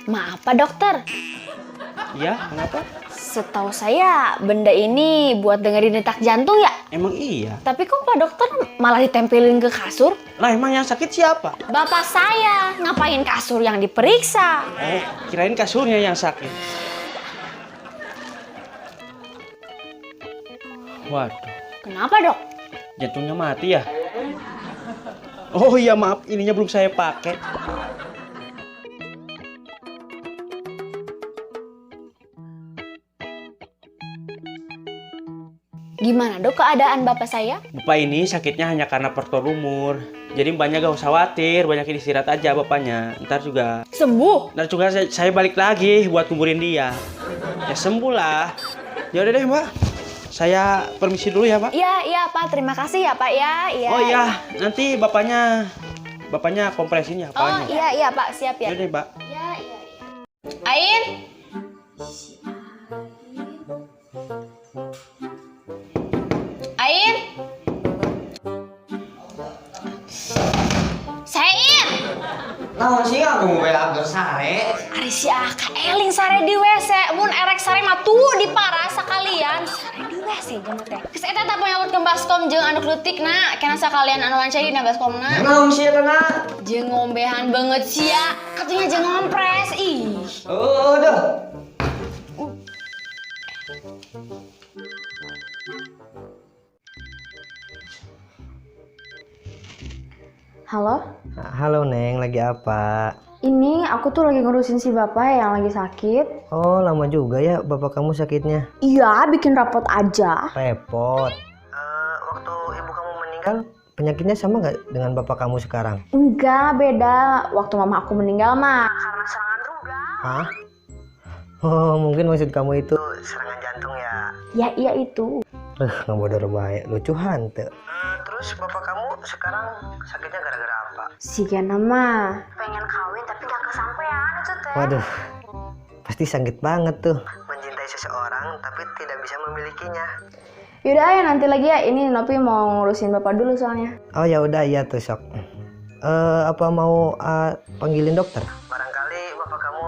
Maaf Pak Dokter, Iya, kenapa? setahu saya benda ini buat dengerin detak jantung ya? Emang iya? Tapi kok Pak Dokter malah ditempelin ke kasur? Lah emang yang sakit siapa? Bapak saya, ngapain kasur yang diperiksa? Oh, kirain kasurnya yang sakit. Waduh, Kenapa dok? jantungnya mati ya? Oh iya maaf, ininya belum saya pakai. Gimana dok keadaan bapak saya? Bapak ini sakitnya hanya karena faktor umur. Jadi mbaknya gak usah khawatir, banyakin istirahat aja bapaknya. Ntar juga saya balik lagi buat kuburin dia. Ya sembuh lah. Ya udah deh mbak, saya permisi dulu ya mbak. Iya Pak, terima kasih ya Pak ya. Iya. Oh iya, nanti bapaknya kompresin ya Oh kepalanya. iya Pak, siap ya. Udah deh mbak. Iya. Ain. Ain. Sain. Nah, sih aku mau bela sare. Ari si Aka eling sare di WC, mun erek sare mah tuh di paras sakalian. Sare di WC jeung teh. Geus eta teh poe ke baskom jeung anu leutikna, kana sakalian anu wancai dina baskomna. Naon sih eta? Jeung ngombehan banget sia, katanya jeung ngompres. Ih. Oh, aduh. Halo? Halo Neng, lagi apa? Ini aku tuh lagi ngurusin si bapak yang lagi sakit. Oh, lama juga ya bapak kamu sakitnya? Iya, bikin rapot aja. Repot. Waktu ibu kamu meninggal, penyakitnya sama nggak dengan bapak kamu sekarang? Enggak, beda. Waktu mama aku meninggal mah karena serangan ruga. Hah? Oh, mungkin maksud kamu itu serangan jantung ya? Ya, iya itu. Nggak bodor baik, lucu hante. Terus bapak kamu sekarang sakitnya gara-gara apa? Si Gena mah pengen kawin tapi gak kesampean itu teh. Waduh, pasti sakit banget tuh. Mencintai seseorang tapi tidak bisa memilikinya. Yaudah ya nanti lagi ya. Ini Nopi mau ngurusin bapak dulu soalnya. Oh ya udah iya tuh sok. Apa mau panggilin dokter? Barangkali bapak kamu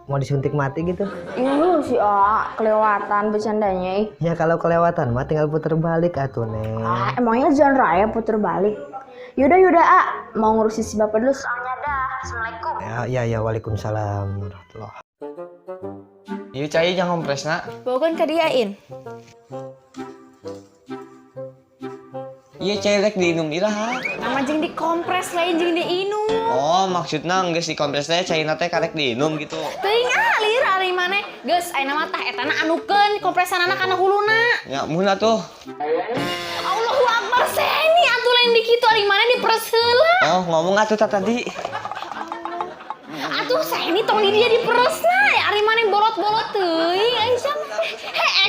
mau disuntik mati gitu. Ini si A kelewatan bercandanya. Ya kalau kelewatan mah tinggal puter balik atuh Neng. Emangnya jalan raya puter balik. Yaudah A, mau ngurusin si bapak dulu soalnya dah. Assalamualaikum. Ya waalaikumsalam warahmatullah. Iya cai jangan kompres nak. Bukan kadiain. Iya cai rek diinum iraha. Nama jeung dikompres lain jeung diinum. Oh maksudnya geus dikompres teh cai teh karek diinum gitu. Teuing alir ari maneh. Geus ayeuna mah tah etana anukeun kompresanana kana huluna. Ya mun atuh. Allahu Akbar seni atuh lain di kitu ari maneh diperes heula. Oh ngomong atuh tadi. Atuh seni tong di dia diperesna ari maneh bolot-bolot teuing Aisyah.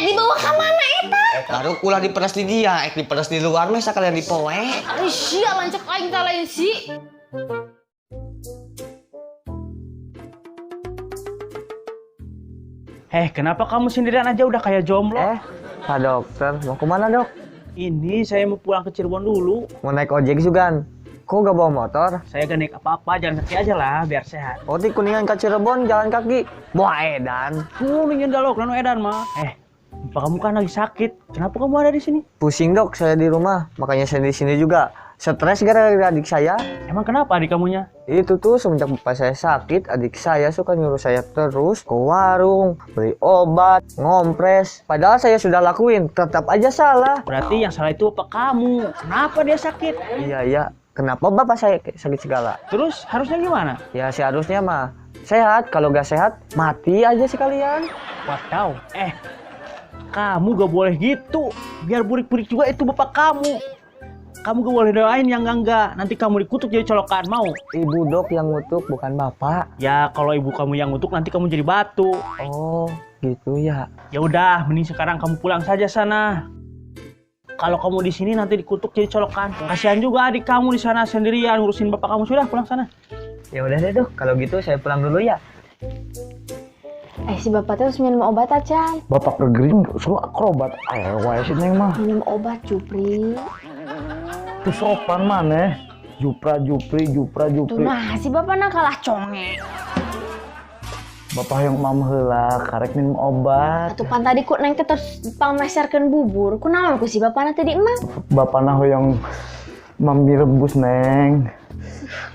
Dibawa ka mana eta? Baru ulah diperes di dia, diperes di luar mah sakalian dipoe. Aisyah lancep aing tah lain si. Kenapa kamu sendirian aja udah kayak jomblo? Pak dokter, mau kemana dok? Ini saya mau pulang ke Cirebon dulu. Mau naik ojek juga? Kok gak bawa motor? Saya gak naik apa-apa, jalan kaki aja lah biar sehat. Oh di Kuningan ke Cirebon jalan kaki. Bawa edan. Kuningan dalok, nanu edan mah. Bapak kamu kan lagi sakit. Kenapa kamu ada di sini? Pusing dok, saya di rumah. Makanya saya di sini juga. Stres gara-gara adik saya. Emang kenapa adik kamunya? Itu tuh semenjak bapak saya sakit, adik saya suka nyuruh saya terus ke warung, beli obat, ngompres. Padahal saya sudah lakuin, tetap aja salah. Berarti yang salah itu bapak kamu. Kenapa dia sakit? Iya. Kenapa bapak saya sakit segala? Terus harusnya gimana? Ya seharusnya mah sehat. Kalau gak sehat, mati aja sekalian. Wadaw. Kamu gak boleh gitu. Biar burik-burik juga itu bapak kamu. Kamu gak boleh doain yang enggak. Nanti kamu dikutuk jadi colokan, mau? Ibu dok yang ngutuk, bukan bapak. Ya kalau ibu kamu yang ngutuk nanti kamu jadi batu. Oh gitu ya. Ya udah, mending sekarang kamu pulang saja sana. Kalau kamu di sini nanti dikutuk jadi colokan. Kasihan juga adik kamu di sana sendirian ngurusin bapak kamu. Sudah pulang sana. Ya udah deh dok, kalau gitu saya pulang dulu ya. Si bapak teh harus minum obat aja. Bapak pergering selalu akrobat. Wae sih Neng mah. Minum obat Jupri. Itu sopan maneh. Jupra. Tuh nah si bapak kalah conge. Bapak yang mam heula karek minum obat. Atuh pan tadi ku neng teh terus pameserkeun bubur. Kunaon ku si bapana tadi emang? Bapak nah yang mam direbus neng.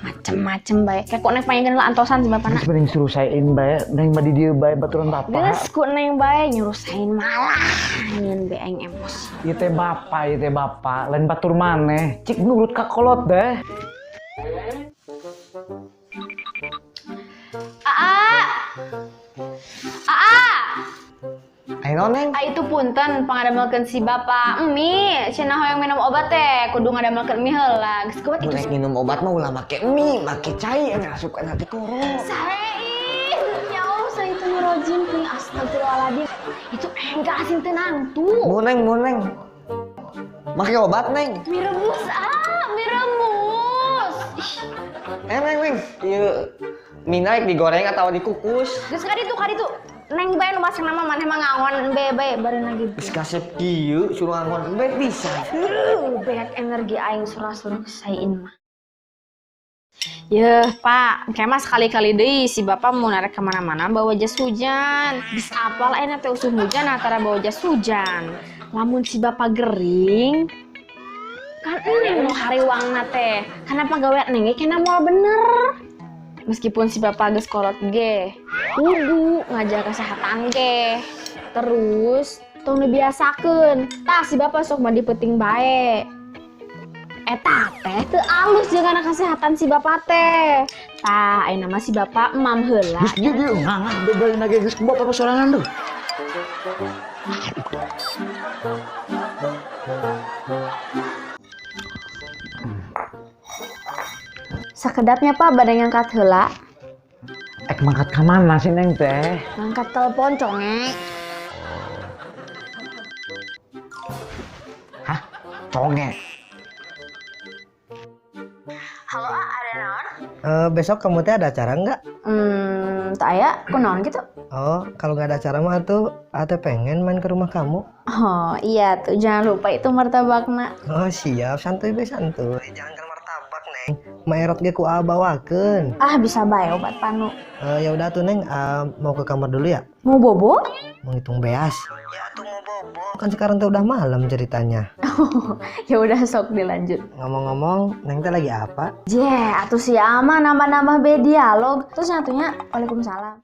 Macem-macem bae. Kayak ku neng panjangkeun antosan si bapana. Terus mending suruh sayain bae, neng mah di dieu bae baturan bapak. Geus ku neng bae nyurusain malah nyeun beeng emosi. Ieu teh bapak, lain batur maneh. Cik nurut ka kolot deh. Ayo neng. Itu punten pangadamelkeun si Bapak Emi, cenah hoyong minum obat teh kudu ngadamelkeun mie heula. Geus kuat itu. Rek minum obat mah ulah make mie, make cai anu asupkeun hati koro. Sarein, ya Allah, saya itu nurojim nih, astagfirullahaladzim. Itu enggak asin tenang tuh. Mau neng. Make obat neng. Mie rebus, mie rebus. Neng. Ieu mie naik digoreng atau dikukus? Geus kaditu. Neng bae nu masak nama maneh mah ngawan bae bari lagi. Geus kasep kieu suruh angon bae bisa. Banyak energi aing surah-surah saein mah. Yeuh, Pak, kayak mah sekali-kali deui si Bapak mau narik kemana-mana bawa jas hujan. Bisa apal enak teh usum hujan antara bawa jas hujan. Lamun si Bapak gering, kan eneng nu hariwangna teh. Kenapa gawe neng kena moal bener. Meskipun si Bapak geus kolot ge, kudu ngajaga kesehatan ge. Terus tong dibiasakeun. Tah si Bapak sok mandi peuting bae. Eta teh teu alus jeung kana kesehatan si Bapak teh. Tah ayeuna mah si Bapak emam heula. Geus dieu ngangah bebeulin lagi geus bapak sorangan tuh. Sakedapnya Pak bade ngangkat heula. Ek mangkat ka mana sih neng teh? Ngangkat telepon congek. Hah? Conge. Halo, ada naon? Besok kamu teh ada acara nggak? Tak aya, kunaon gitu? Oh, kalau nggak ada acara mah tuh ate pengen main ke rumah kamu. Oh iya tuh, jangan lupa itu martabakna. Oh siap, santuy be santuy. Jangan ke martabak neng. Maerot ge ku bawakeun. Ah bisa bae obat panu. Ya udah tuh neng, mau ke kamar dulu ya? Mau bobo? Mau ngitung beas. Ya tuh mau bobo. Kan sekarang tuh udah malam ceritanya. Ya udah sok dilanjut. Ngomong-ngomong, neng teh lagi apa? Atuh si Ama nambah-nambah be dialog. Terus nyatunya Waalaikumsalam.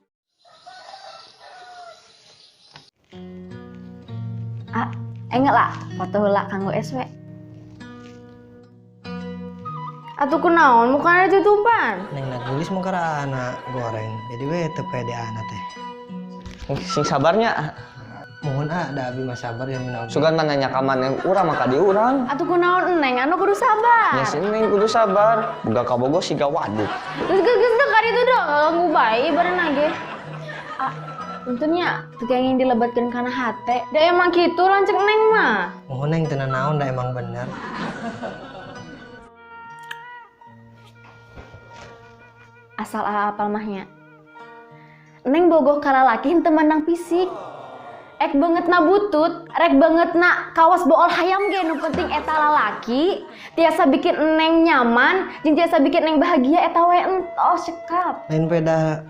Enggak lah, foto heula kanggo SW. Atuh kunaon mukana tutupan? Neng nagulis mau kara anak goreng. Jadi we teu pede anak teh. Sing sabarnya. Mohon da abi mah sabar ya menaon. Sugan mah nanya ka maneh urang maka di urang. Atuh kunaon eneng anu kudu sabar. Ya sih neng kudu sabar. Boga ka bogo siga waduk. Geus teu itu dong ganggu bae barenna ge. Untuknya yang dilebatkan karena hati. Da emang gitu lancek neng mah. Mohon neng teu naon da emang bener. Asal apal mahnya. Neng bogoh ka lalaki henteu mandang fisik. Ek banget na butut, rek banget na kawas bool hayam ge nu penting eta lalaki tiasa bikin neng nyaman jeung tiasa bikin neng bahagia eta we entos cekap. Lain peda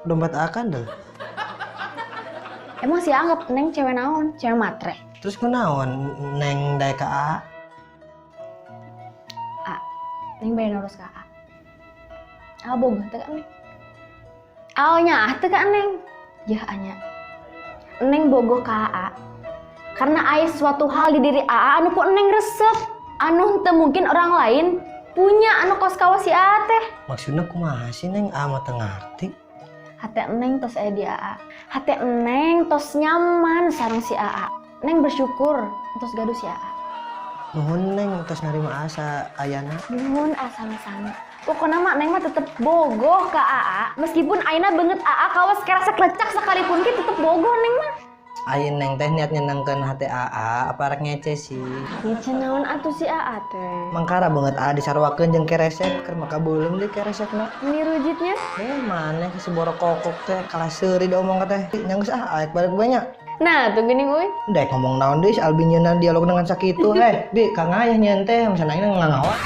dompet akan deh. Emang sih anggap neng cewek naon? Cewek matre. Terus kunaon neng daek ka Neng bae nurus ka bogoh teh ka neng. Nya teh ka neng. Yah anya. Neng bogoh ka karena aya sesuatu hal di diri anu kok neng resep anu teu mungkin orang lain punya anu kos kawas si teh. Maksudnya kumaha sih neng mah teu ngarti. Hate neng tos aya di hate neng tos nyaman sareng si neng bersyukur tos gaduh si Nuhun neng tos narima asa ayana. nuhun sama-sama. Pokoknya mah neng mah tetep bogoh ka meskipun ayeuna beungeut kawas kerasa klecak sekalipun ge tetep bogoh neng mah. Ayeuna neng teh niat nyenengkeun hati apa rek ngece sih. Ya cenah atuh si teh. Mangkara banget disarwakeun jeung keresek keur maka beulem deui keresekna. Ini rujitnya. Maneh si borok kokok teh kalah seuri diomong teh. Nya geus aek balik banyak. Nah, tuh gini gue. Dek ngomong naon deui si Albi nyeunah dialog dengan sakitu. Bi ka ngayah nyeun teh misalna ini ngangawat.